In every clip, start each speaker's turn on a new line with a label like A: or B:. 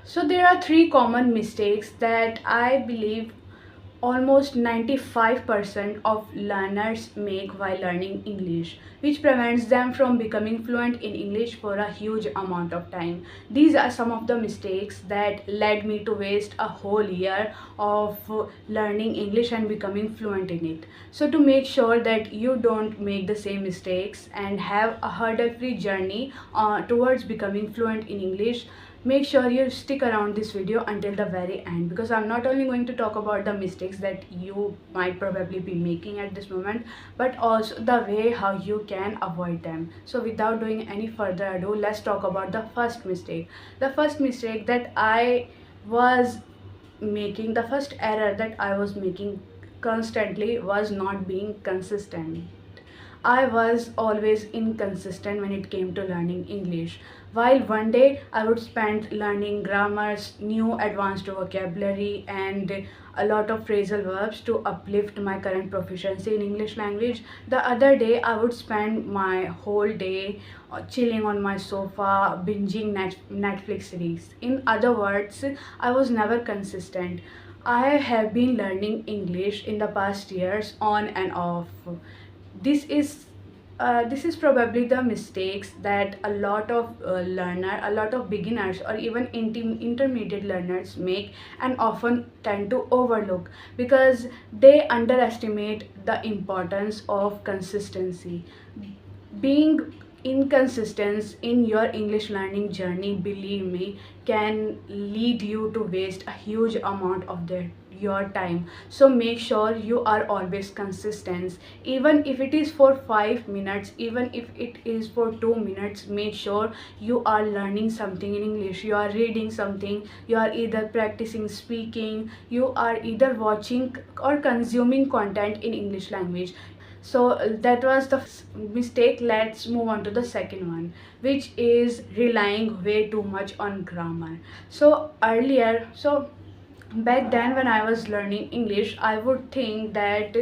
A: So there are three common mistakes that I believe almost 95% of learners make while learning English, which prevents them from becoming fluent in English for a huge amount of time. These are some of the mistakes that led me to waste a whole year of learning English and becoming fluent in it. So to make sure that you don't make the same mistakes and have a hurdle-free journey towards becoming fluent in English, make sure you stick around this video until the very end, because I'm not only going to talk about the mistakes that you might probably be making at this moment, but also the way how you can avoid them. So without doing any further ado, let's talk about the first mistake. The first mistake that I was making, the first error that I was making constantly was not being consistent. I was always inconsistent when it came to learning English. While one day I would spend learning grammars, new advanced vocabulary, and a lot of phrasal verbs to uplift my current proficiency in English language, the other day I would spend my whole day chilling on my sofa, binging Netflix series. In other words, I was never consistent. I have been learning English in the past years on and off. this is this is probably the mistakes that a lot of beginners or even intermediate learners make and often tend to overlook, because they underestimate the importance of consistency. Being inconsistent in your English learning journey, believe me, can lead you to waste a huge amount of your time. So make sure you are always consistent, even if it is for 5 minutes, even if it is for 2 minutes. Make sure you are learning something in English, you are reading something, you are either practicing speaking, you are either watching or consuming content in English language. So that was the mistake. Let's move on to the second one, which is relying way too much on grammar. So back then when I was learning English, I would think that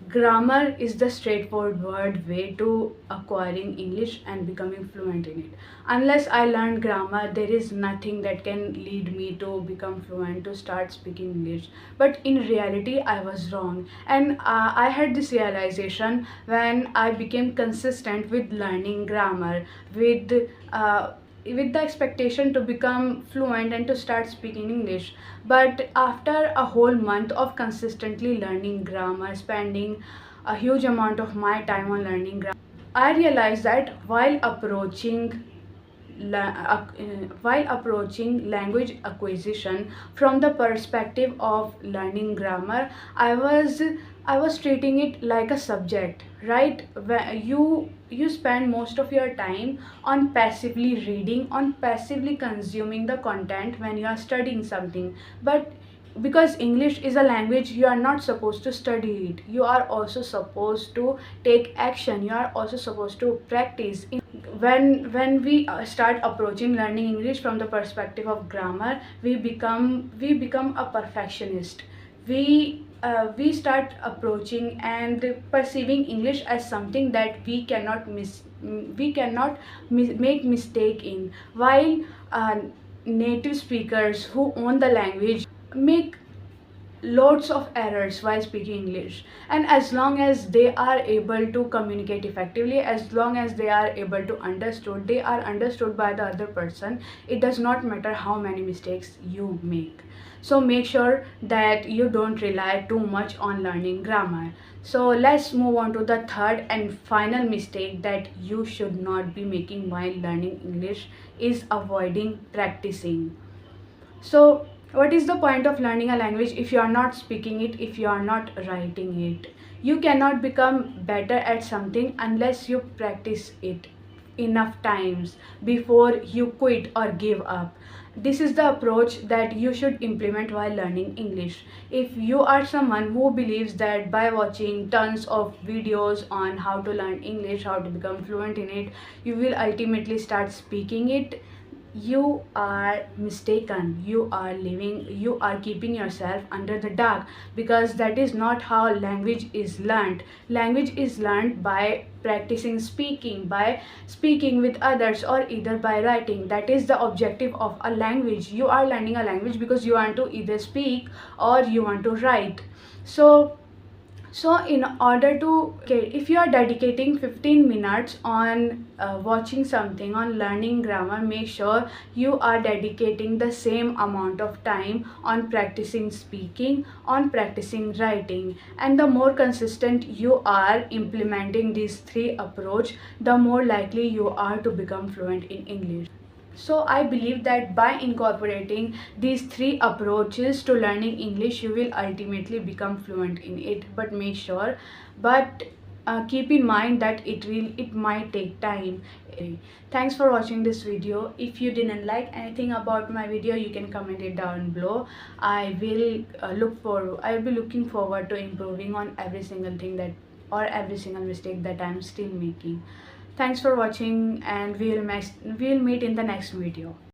A: grammar is the straightforward way to acquiring English and becoming fluent in it. Unless I learn grammar, there is nothing that can lead me to become fluent, to start speaking English. But in reality, I was wrong. And I had this realization when I became consistent with learning grammar, with uh, with the expectation to become fluent and to start speaking English. But after a whole month of consistently learning grammar, spending a huge amount of my time on learning grammar, I realized that while approaching language acquisition from the perspective of learning grammar, I was treating it like a subject, right? Where you spend most of your time on passively reading, on passively consuming the content when you are studying something. But because English is a language, you are not supposed to study it, you are also supposed to take action, you are also supposed to practice. When we start approaching learning English from the perspective of grammar, we become a perfectionist. We start approaching and perceiving English as something that we cannot make mistake in, while uh, native speakers who own the language make loads of errors while speaking English. And as long as they are able to communicate effectively, as long as they are understood by the other person, it does not matter how many mistakes you make. So make sure that you don't rely too much on learning grammar. So let's move on to the third and final mistake that you should not be making while learning English, is avoiding practicing. So, what is the point of learning a language if you are not speaking it, if you are not writing it? You cannot become better at something unless you practice it enough times before you quit or give up. This is the approach that you should implement while learning English. If you are someone who believes that by watching tons of videos on how to learn English, how to become fluent in it, you will ultimately start speaking it, you are mistaken. You are keeping yourself under the dark, because that is not how language is learned. Language is learned by practicing speaking, by speaking with others, or either by writing. That is the objective of a language. You are learning a language because you want to either speak or you want to write. So in order to, okay, if you are dedicating 15 minutes on watching something, on learning grammar, make sure you are dedicating the same amount of time on practicing speaking, on practicing writing. And the more consistent you are implementing these three approach, the more likely you are to become fluent in English. So I believe that by incorporating these three approaches to learning English, you will ultimately become fluent in it. But keep in mind that it might take time. Thanks for watching this video. If you didn't like anything about my video, you can comment it down below. I will be looking forward to improving on every single thing that, or every single mistake that I'm still making. Thanks for watching, and we'll meet in the next video.